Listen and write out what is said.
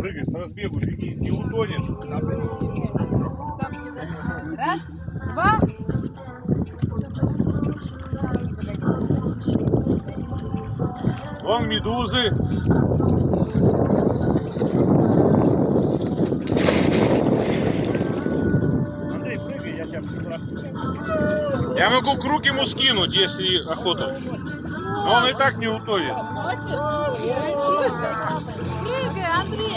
Прыгай с разбегу, беги, не утонешь. Раз, два. Вон медузы. Андрей, прыгай, я тебя пострахую. Я могу круг ему скинуть, если охота. Но он и так не утонет. Прыгай, Андрей.